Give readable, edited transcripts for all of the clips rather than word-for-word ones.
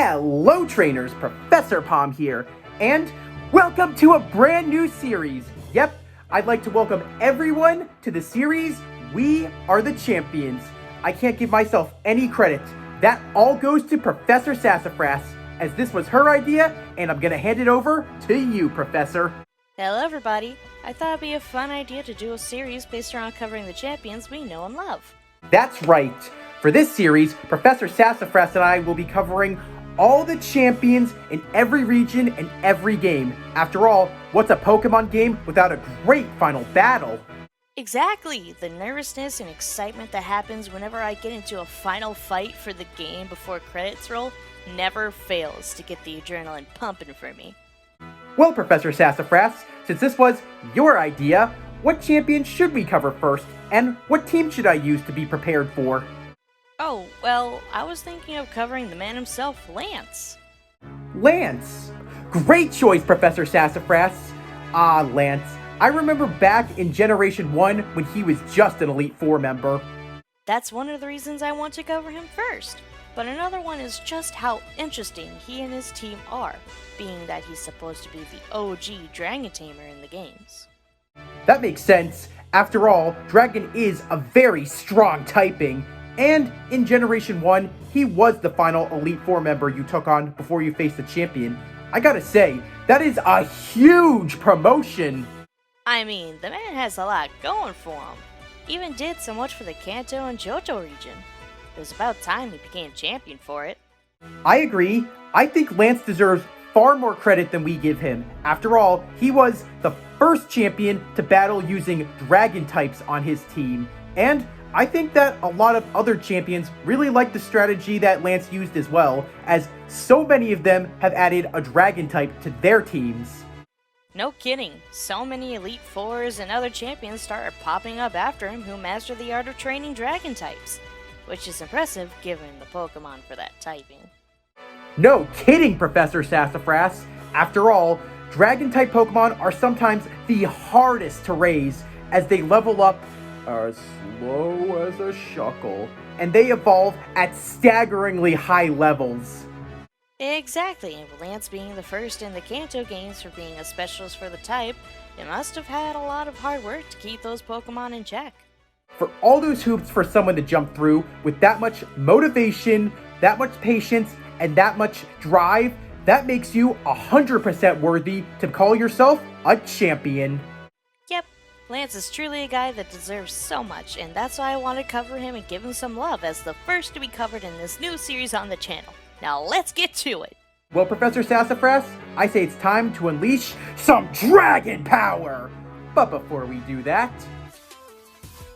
Hello trainers, Professor Palm here, and welcome to a brand new series. Yep, I'd like to welcome everyone to the series, We Are the Champions. I can't give myself any credit. That all goes to Professor Sassafras, as this was her idea, and I'm gonna hand it over to you, Professor. Hello everybody! I thought it'd be a fun idea to do a series based around covering the champions we know and love. That's right. For this series, Professor Sassafras and I will be covering all the champions in every region and every game. After all, what's a Pokemon game without a great final battle? Exactly! The nervousness and excitement that happens whenever I get into a final fight for the game before credits roll never fails to get the adrenaline pumping for me. Well, Professor Sassafras, since this was your idea, what champion should we cover first, and what team should I use to be prepared for? Oh, well, I was thinking of covering the man himself, Lance. Lance! Great choice, Professor Sassafras! Ah, Lance. I remember back in Generation 1 when he was just an Elite Four member. That's one of the reasons I want to cover him first. But another one is just how interesting he and his team are, being that he's supposed to be the OG Dragon Tamer in the games. That makes sense. After all, Dragon is a very strong typing. And in Generation 1, he was the final Elite Four member you took on before you faced the champion. I gotta say, that is a huge promotion! I mean, the man has a lot going for him. Even did so much for the Kanto and Johto region. It was about time he became champion for it. I agree. I think Lance deserves far more credit than we give him. After all, he was the first champion to battle using Dragon types on his team. And I think that a lot of other champions really like the strategy that Lance used as well, as so many of them have added a Dragon type to their teams. No kidding, so many Elite Fours and other champions started popping up after him who mastered the art of training Dragon types, which is impressive given the Pokemon for that typing. No kidding, Professor Sassafras! After all, Dragon type Pokemon are sometimes the hardest to raise, as they level up as slow as a shuckle, and they evolve at staggeringly high levels. Exactly, and with Lance being the first in the Kanto games for being a specialist for the type, it must have had a lot of hard work to keep those Pokemon in check. For all those hoops for someone to jump through with that much motivation, that much patience, and that much drive, that makes you 100% worthy to call yourself a champion. Yep, Lance is truly a guy that deserves so much, and that's why I want to cover him and give him some love as the first to be covered in this new series on the channel. Now let's get to it! Well, Professor Sassafras, I say it's time to unleash some dragon power! But before we do that,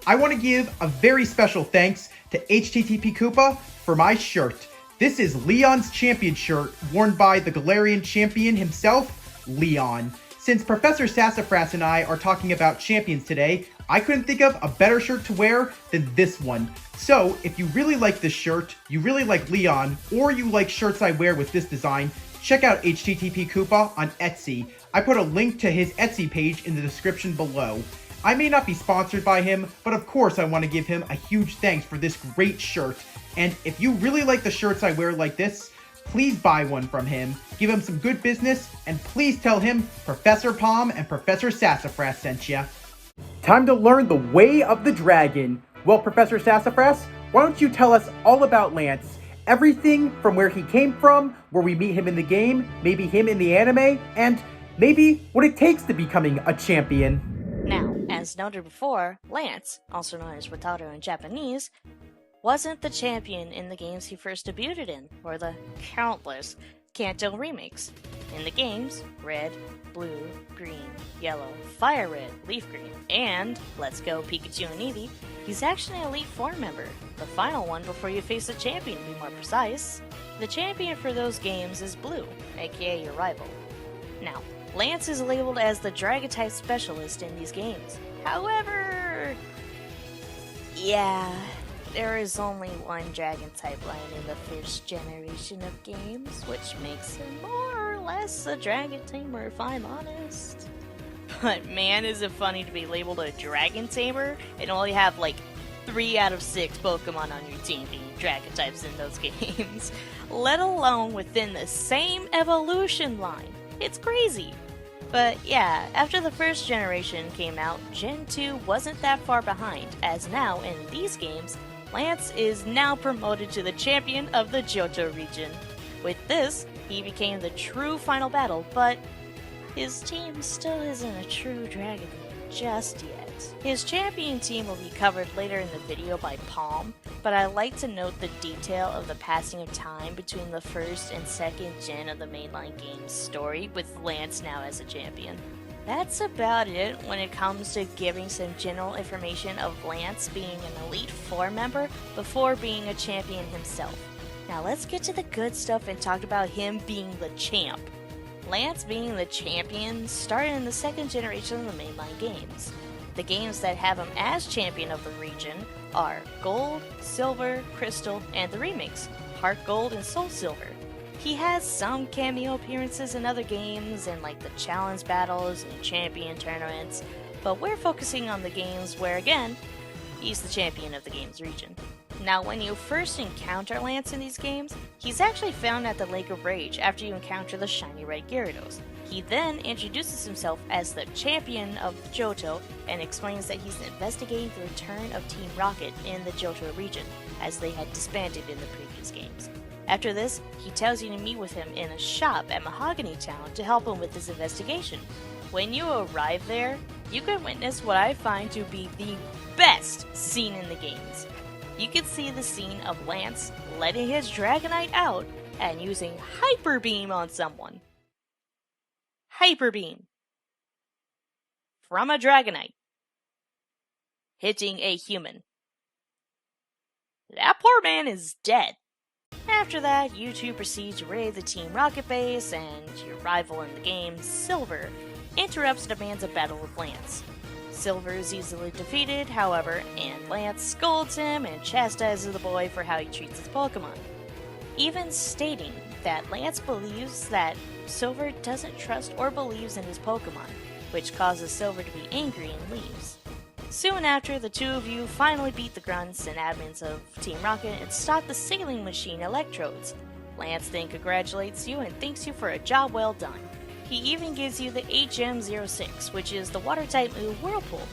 I want to give a very special thanks to HTTP Koopa for my shirt. This is Leon's champion shirt, worn by the Galarian champion himself, Leon. Since Professor Sassafras and I are talking about champions today, I couldn't think of a better shirt to wear than this one. So, if you really like this shirt, you really like Leon, or you like shirts I wear with this design, check out HTTP Koopa on Etsy. I put a link to his Etsy page in the description below. I may not be sponsored by him, but of course I want to give him a huge thanks for this great shirt. And if you really like the shirts I wear like this, please buy one from him, give him some good business, and please tell him Professor Palm and Professor Sassafras sent ya. Time to learn the way of the dragon. Well, Professor Sassafras, why don't you tell us all about Lance? Everything from where he came from, where we meet him in the game, maybe him in the anime, and maybe what it takes to becoming a champion. Now, as noted before, Lance, also known as Wataru in Japanese, wasn't the champion in the games he first debuted in, or the countless Kanto remakes. In the games, Red, Blue, Green, Yellow, Fire Red, Leaf Green, and Let's Go Pikachu and Eevee, he's actually an Elite Four member, the final one before you face the champion to be more precise. The champion for those games is Blue, aka your rival. Now, Lance is labeled as the Dragon-type specialist in these games. However, yeah, there is only one Dragon-type line in the first generation of games, which makes him more or less a Dragon Tamer if I'm honest. But man, is it funny to be labeled a Dragon Tamer and only have like 3 out of 6 Pokemon on your team being Dragon types in those games, let alone within the same evolution line. It's crazy. But yeah, after the first generation came out, Gen 2 wasn't that far behind, as now in these games, Lance is now promoted to the champion of the Johto region. With this, he became the true final battle, but his team still isn't a true dragon just yet. His champion team will be covered later in the video by Palm, but I like to note the detail of the passing of time between the first and second gen of the mainline game's story, with Lance now as a champion. That's about it when it comes to giving some general information of Lance being an Elite Four member before being a champion himself. Now let's get to the good stuff and talk about him being the champ. Lance being the champion started in the second generation of the mainline games. The games that have him as champion of the region are Gold, Silver, Crystal, and the remakes, Heart Gold and Soul Silver. He has some cameo appearances in other games and like the challenge battles and champion tournaments, but we're focusing on the games where, again, he's the champion of the game's region. Now, when you first encounter Lance in these games, he's actually found at the Lake of Rage after you encounter the shiny red Gyarados. He then introduces himself as the champion of Johto and explains that he's investigating the return of Team Rocket in the Johto region, as they had disbanded in the previous games. After this, he tells you to meet with him in a shop at Mahogany Town to help him with his investigation. When you arrive there, you can witness what I find to be the best scene in the games. You can see the scene of Lance letting his Dragonite out and using Hyper Beam on someone. Hyper Beam from a Dragonite hitting a human. That poor man is dead. After that, you two proceed to raid the Team Rocket base, and your rival in the game, Silver, interrupts and demands a battle with Lance. Silver is easily defeated, however, and Lance scolds him and chastises the boy for how he treats his Pokemon, even stating that Lance believes that Silver doesn't trust or believes in his Pokemon, which causes Silver to be angry and leaves. Soon after, the two of you finally beat the grunts and admins of Team Rocket and stop the Sailing Machine electrodes. Lance then congratulates you and thanks you for a job well done. He even gives you the HM06, which is the water-type move Whirlpool.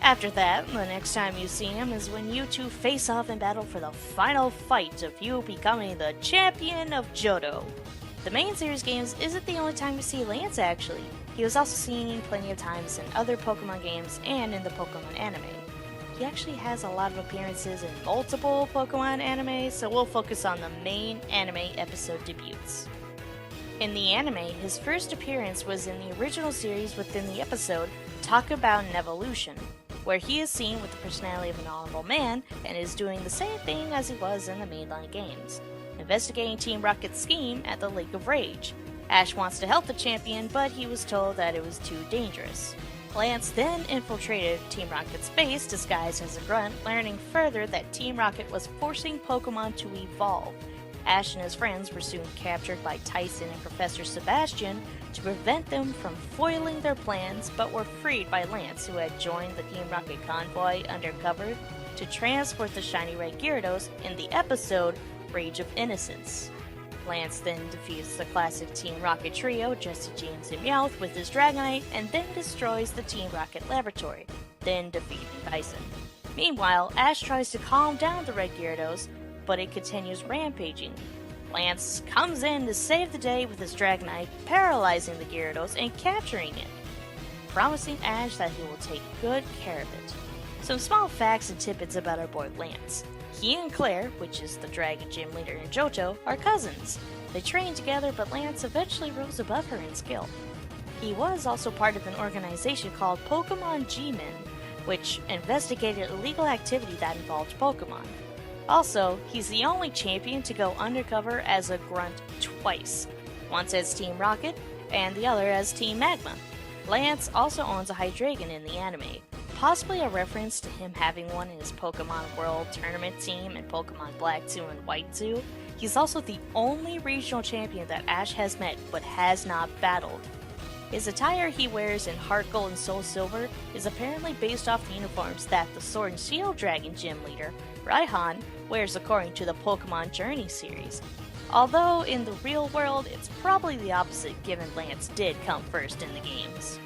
After that, the next time you see him is when you two face off in battle for the final fight of you becoming the champion of Johto. The main series games isn't the only time you see Lance actually. He was also seen plenty of times in other Pokemon games and in the Pokemon anime. He actually has a lot of appearances in multiple Pokemon anime, so we'll focus on the main anime episode debuts. In the anime, his first appearance was in the original series within the episode Talk About an Evolution, where he is seen with the personality of an honorable man and is doing the same thing as he was in the mainline games, investigating Team Rocket's scheme at the Lake of Rage. Ash wants to help the champion, but he was told that it was too dangerous. Lance then infiltrated Team Rocket's base disguised as a grunt, learning further that Team Rocket was forcing Pokemon to evolve. Ash and his friends were soon captured by Tyson and Professor Sebastian to prevent them from foiling their plans, but were freed by Lance, who had joined the Team Rocket convoy undercover to transport the shiny red Gyarados in the episode Rage of Innocence. Lance then defeats the classic Team Rocket trio, Jesse James and Meowth, with his Dragonite, and then destroys the Team Rocket laboratory, then defeating Tyson. Meanwhile, Ash tries to calm down the red Gyarados, but it continues rampaging. Lance comes in to save the day with his Dragonite, paralyzing the Gyarados and capturing it, promising Ash that he will take good care of it. Some small facts and tidbits about our boy Lance. He and Claire, which is the Dragon Gym leader in Johto, are cousins. They trained together, but Lance eventually rose above her in skill. He was also part of an organization called Pokemon G-Men, which investigated illegal activity that involved Pokemon. Also, he's the only champion to go undercover as a grunt twice, once as Team Rocket and the other as Team Magma. Lance also owns a Hydreigon in the anime, possibly a reference to him having one in his Pokemon World Tournament team in Pokemon Black 2 and White 2. He's also the only regional champion that Ash has met but has not battled. His attire he wears in Heart Gold and Soul Silver is apparently based off the uniforms that the Sword and Shield Dragon Gym leader, Raihan, wears according to the Pokemon Journey series. Although in the real world, it's probably the opposite given Lance did come first in the games.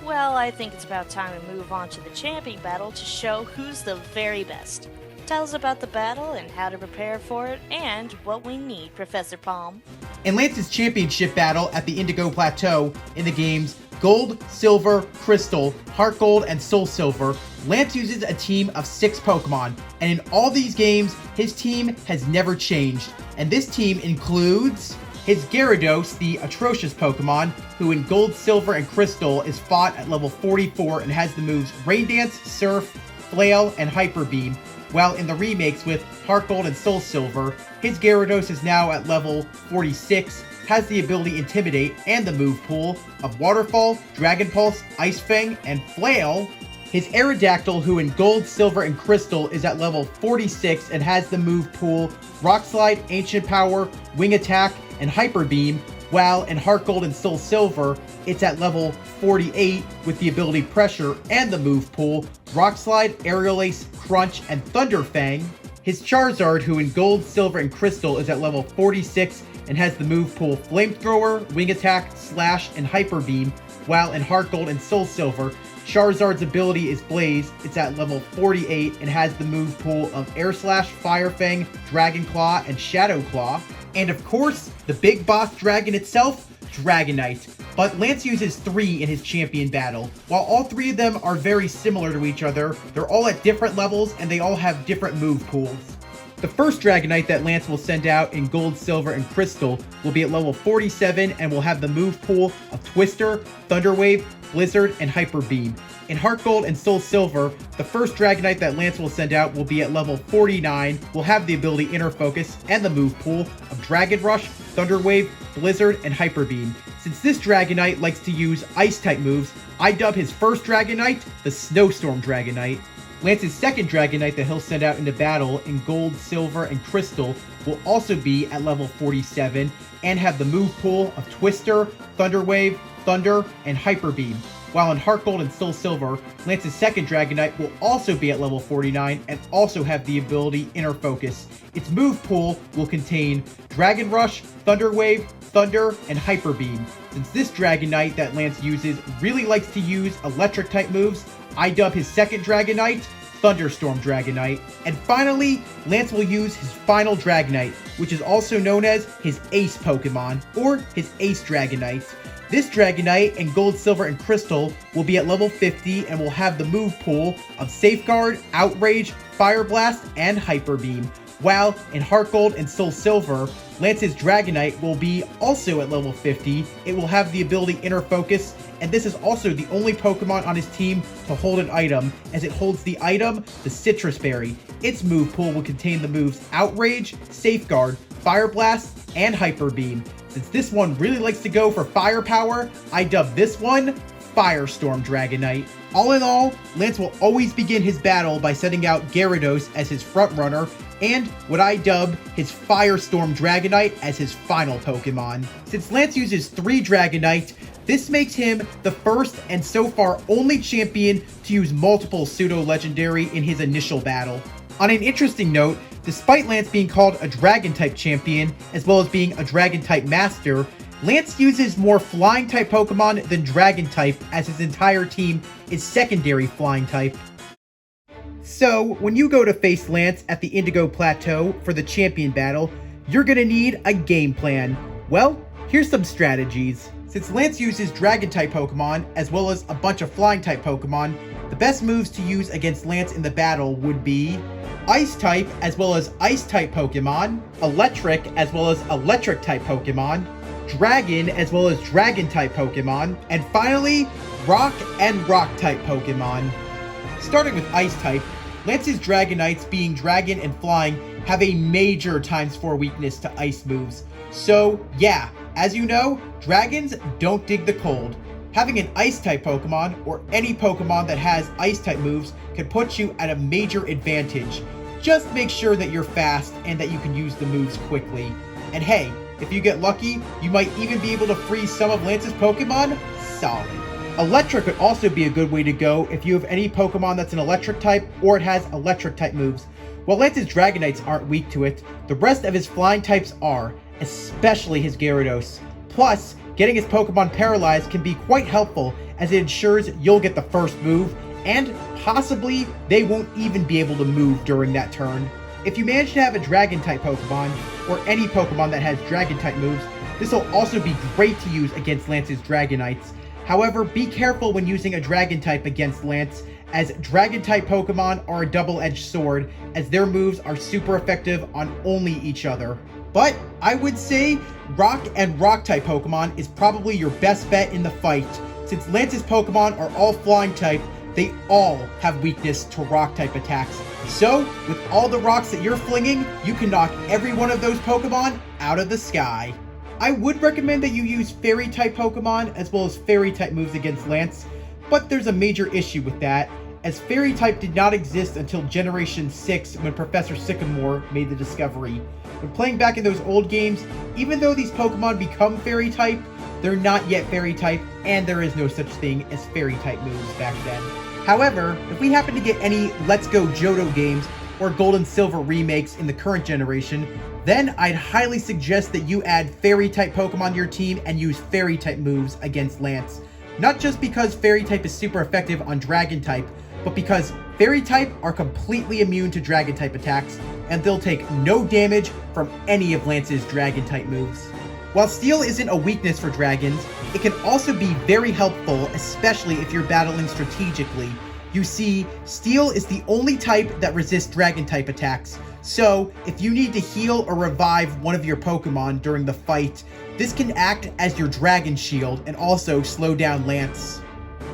Well, I think it's about time to move on to the champion battle to show who's the very best. Tell us about the battle and how to prepare for it, and what we need, Professor Palm. In Lance's championship battle at the Indigo Plateau in the games Gold, Silver, Crystal, Heart Gold, and Soul Silver, Lance uses a team of 6 Pokemon, and in all these games, his team has never changed. And this team includes his Gyarados, the atrocious Pokemon, who in Gold, Silver, and Crystal is fought at level 44 and has the moves Rain Dance, Surf, Flail, and Hyper Beam, while in the remakes with Heart Gold and Soul Silver, his Gyarados is now at level 46, has the ability Intimidate and the move pool of Waterfall, Dragon Pulse, Ice Fang, and Flail. His Aerodactyl, who in Gold, Silver, and Crystal is at level 46 and has the move pool Rock Slide, Ancient Power, Wing Attack, and Hyper Beam, while in Heart Gold and Soul Silver, it's at level 48 with the ability Pressure and the move pool Rock Slide, Aerial Ace, Crunch, and Thunder Fang. His Charizard, who in Gold, Silver, and Crystal is at level 46 and has the move pool Flamethrower, Wing Attack, Slash, and Hyper Beam, while in Heart Gold and Soul Silver, Charizard's ability is Blaze, it's at level 48 and has the move pool of Air Slash, Fire Fang, Dragon Claw, and Shadow Claw. And of course, the big boss dragon itself, Dragonite. But Lance uses 3 in his champion battle. While all 3 of them are very similar to each other, they're all at different levels and they all have different move pools. The first Dragonite that Lance will send out in Gold, Silver, and Crystal will be at level 47 and will have the move pool of Twister, Thunder Wave, Blizzard, and Hyper Beam. In Heart Gold and Soul Silver, the first Dragonite that Lance will send out will be at level 49, will have the ability Inner Focus and the move pool of Dragon Rush, Thunder Wave, Blizzard, and Hyper Beam. Since this Dragonite likes to use Ice-type moves, I dub his first Dragonite the Snowstorm Dragonite. Lance's second Dragonite that he'll send out into battle in Gold, Silver, and Crystal will also be at level 47 and have the move pool of Twister, Thunder Wave, Thunder, and Hyper Beam. While in Heart Gold and Soul Silver, Lance's second Dragonite will also be at level 49 and also have the ability Inner Focus. Its move pool will contain Dragon Rush, Thunder Wave, Thunder, and Hyper Beam. Since this Dragonite that Lance uses really likes to use Electric-type moves, I dub his second Dragonite Thunderstorm Dragonite. And finally, Lance will use his final Dragonite, which is also known as his Ace Pokemon, or his Ace Dragonite. This Dragonite in Gold, Silver, and Crystal will be at level 50 and will have the move pool of Safeguard, Outrage, Fire Blast, and Hyper Beam. While in Heart Gold and Soul Silver, Lance's Dragonite will be also at level 50. It will have the ability Inner Focus, and this is also the only Pokemon on his team to hold an item, as it holds the item, the Citrus Berry. Its move pool will contain the moves Outrage, Safeguard, Fire Blast, and Hyper Beam. Since this one really likes to go for firepower, I dub this one Firestorm Dragonite. All in all, Lance will always begin his battle by sending out Gyarados as his frontrunner, and what I dub his Firestorm Dragonite as his final Pokemon. Since Lance uses 3 Dragonite, this makes him the first and so far only champion to use multiple pseudo-legendary in his initial battle. On an interesting note, despite Lance being called a Dragon-type champion, as well as being a Dragon-type master, Lance uses more Flying-type Pokemon than Dragon-type, as his entire team is secondary Flying-type. So, when you go to face Lance at the Indigo Plateau for the champion battle, you're gonna need a game plan. Well, here's some strategies. Since Lance uses Dragon-type Pokemon, as well as a bunch of Flying-type Pokemon, the best moves to use against Lance in the battle would be Ice-type, as well as Ice-type Pokemon, Electric, as well as Electric-type Pokemon, Dragon, as well as Dragon-type Pokemon, and finally, Rock and Rock-type Pokemon. Starting with Ice-type, Lance's Dragonites, being Dragon and Flying, have a major ×4 weakness to Ice moves. So, yeah, as you know, Dragons don't dig the cold. Having an Ice-type Pokemon, or any Pokemon that has Ice-type moves, can put you at a major advantage. Just make sure that you're fast and that you can use the moves quickly. And hey, if you get lucky, you might even be able to freeze some of Lance's Pokemon solid. Electric could also be a good way to go if you have any Pokemon that's an electric type or it has electric type moves. While Lance's Dragonites aren't weak to it, the rest of his flying types are, especially his Gyarados. Plus, getting his Pokemon paralyzed can be quite helpful as it ensures you'll get the first move, and possibly they won't even be able to move during that turn. If you manage to have a Dragon-type Pokemon, or any Pokemon that has Dragon-type moves, this will also be great to use against Lance's Dragonites. However, be careful when using a Dragon-type against Lance, as Dragon-type Pokemon are a double-edged sword, as their moves are super effective on only each other. But I would say Rock and Rock-type Pokemon is probably your best bet in the fight. Since Lance's Pokemon are all Flying-type, they all have weakness to Rock-type attacks. So, with all the rocks that you're flinging, you can knock every one of those Pokemon out of the sky. I would recommend that you use Fairy-type Pokemon as well as Fairy-type moves against Lance, but there's a major issue with that, as Fairy-type did not exist until Generation 6 when Professor Sycamore made the discovery. When playing back in those old games, even though these Pokemon become Fairy-type, they're not yet Fairy-type, and there is no such thing as Fairy-type moves back then. However, if we happen to get any Let's Go Johto games or Gold and Silver remakes in the current generation, then I'd highly suggest that you add Fairy-type Pokemon to your team and use Fairy-type moves against Lance. Not just because Fairy-type is super effective on Dragon-type, but because Fairy-type are completely immune to Dragon-type attacks, and they'll take no damage from any of Lance's Dragon-type moves. While Steel isn't a weakness for dragons, it can also be very helpful, especially if you're battling strategically. You see, Steel is the only type that resists Dragon-type attacks, so if you need to heal or revive one of your Pokemon during the fight, this can act as your Dragon Shield and also slow down Lance.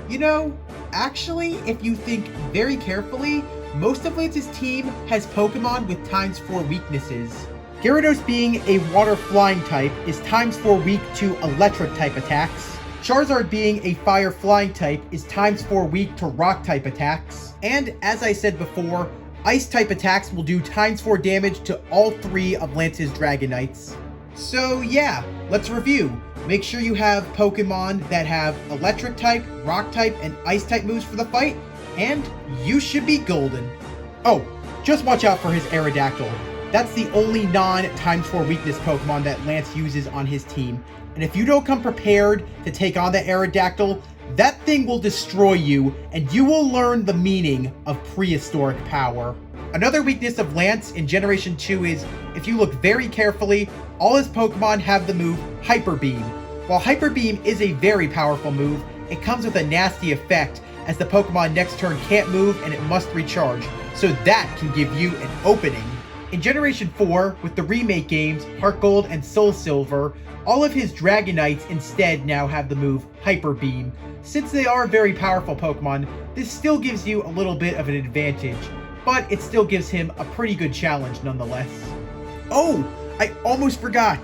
You know, actually, if you think very carefully, most of Lance's team has Pokemon with ×4 weaknesses. Gyarados being a water flying type is ×4 weak to electric type attacks. Charizard being a fire flying type is ×4 weak to rock type attacks. And as I said before, ice type attacks will do ×4 damage to all 3 of Lance's Dragonites. So yeah, let's review. Make sure you have Pokemon that have electric type, rock type, and ice type moves for the fight, and you should be golden. Oh, just watch out for his Aerodactyl. That's the only non-×4 weakness Pokemon that Lance uses on his team. And if you don't come prepared to take on the Aerodactyl, that thing will destroy you, and you will learn the meaning of prehistoric power. Another weakness of Lance in Generation 2 is, if you look very carefully, all his Pokemon have the move Hyper Beam. While Hyper Beam is a very powerful move, it comes with a nasty effect, as the Pokemon next turn can't move and it must recharge, so that can give you an opening. In Generation 4, with the remake games Heart Gold and Soul Silver, all of his Dragonites instead now have the move Hyper Beam. Since they are very powerful Pokemon, this still gives you a little bit of an advantage, but it still gives him a pretty good challenge nonetheless. Oh, I almost forgot!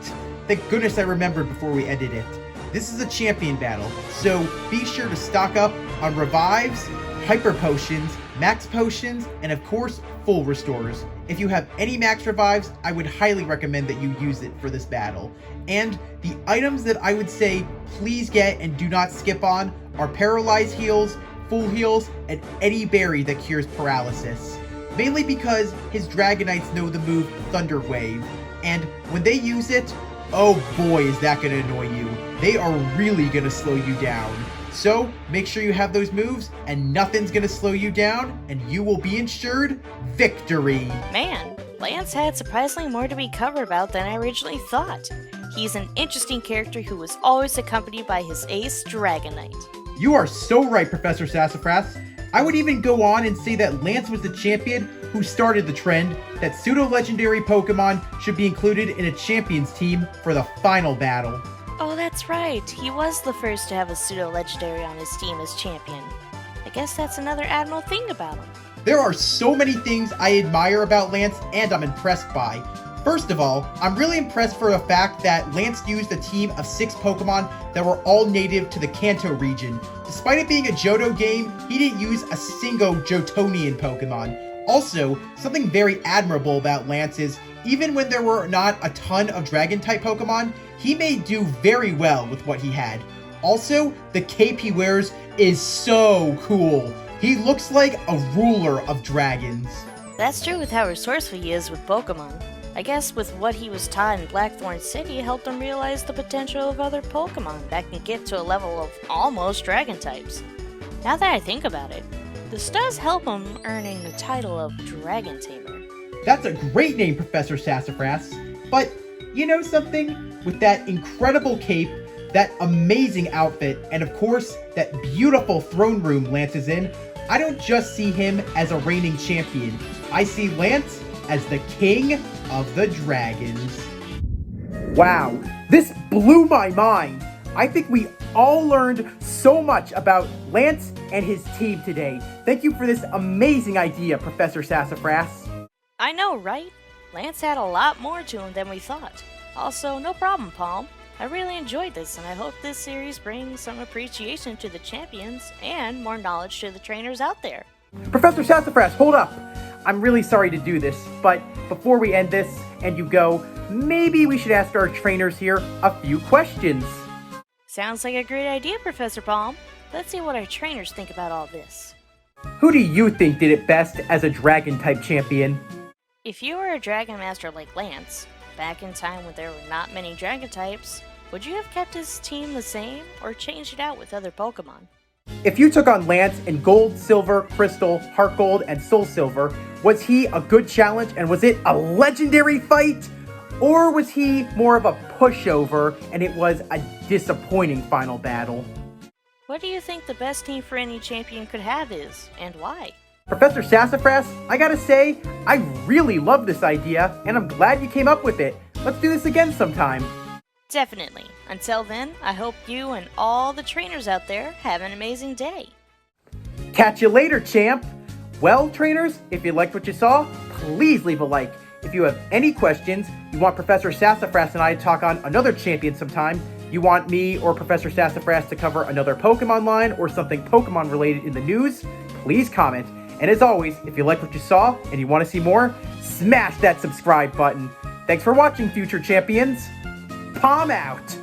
Thank goodness I remembered before we ended it. This is a champion battle, so be sure to stock up on revives, hyper potions, max potions, and of course, full restores. If you have any max revives, I would highly recommend that you use it for this battle. And the items that I would say please get and do not skip on are Paralyze Heals, Full Heals, and any berry that cures paralysis. Mainly because his Dragonites know the move Thunder Wave, and when they use it, oh boy is that going to annoy you. They are really going to slow you down. So, make sure you have those moves, and nothing's gonna slow you down, and you will be ensured victory! Man, Lance had surprisingly more to be covered about than I originally thought. He's an interesting character who was always accompanied by his ace, Dragonite. You are so right, Professor Sassafras. I would even go on and say that Lance was the champion who started the trend that pseudo-legendary Pokemon should be included in a champion's team for the final battle. Oh, that's right. He was the first to have a pseudo-legendary on his team as champion. I guess that's another admirable thing about him. There are so many things I admire about Lance and I'm impressed by. First of all, I'm really impressed for the fact that Lance used a team of 6 Pokemon that were all native to the Kanto region. Despite it being a Johto game, he didn't use a single Johtonian Pokemon. Also, something very admirable about Lance is, even when there were not a ton of Dragon-type Pokemon, he made do very well with what he had. Also, the cape he wears is so cool. He looks like a ruler of dragons. That's true with how resourceful he is with Pokemon. I guess with what he was taught in Blackthorn City helped him realize the potential of other Pokemon that can get to a level of almost dragon types. Now that I think about it, this does help him earning the title of Dragon Tamer. That's a great name, Professor Sassafras. But you know something? With that incredible cape, that amazing outfit, and of course, that beautiful throne room Lance is in, I don't just see him as a reigning champion. I see Lance as the king of the dragons. Wow, this blew my mind. I think we all learned so much about Lance and his team today. Thank you for this amazing idea, Professor Sassafras. I know, right? Lance had a lot more to him than we thought. Also, no problem, Palm. I really enjoyed this, and I hope this series brings some appreciation to the champions and more knowledge to the trainers out there. Professor Sassafras, hold up! I'm really sorry to do this, but before we end this and you go, maybe we should ask our trainers here a few questions. Sounds like a great idea, Professor Palm. Let's see what our trainers think about all this. Who do you think did it best as a dragon-type champion? If you were a Dragon Master like Lance, back in time when there were not many Dragon types, would you have kept his team the same or changed it out with other Pokemon? If you took on Lance in Gold, Silver, Crystal, Heart Gold, and Soul Silver, was he a good challenge and was it a legendary fight? Or was he more of a pushover and it was a disappointing final battle? What do you think the best team for any champion could have is, and why? Professor Sassafras, I gotta say, I really love this idea and I'm glad you came up with it. Let's do this again sometime. Definitely. Until then, I hope you and all the trainers out there have an amazing day. Catch you later, champ! Well, trainers, if you liked what you saw, please leave a like. If you have any questions, you want Professor Sassafras and I to talk on another champion sometime, you want me or Professor Sassafras to cover another Pokemon line or something Pokemon related in the news, please comment. And as always, if you like what you saw and you want to see more, smash that subscribe button. Thanks for watching, future champions. Palm out!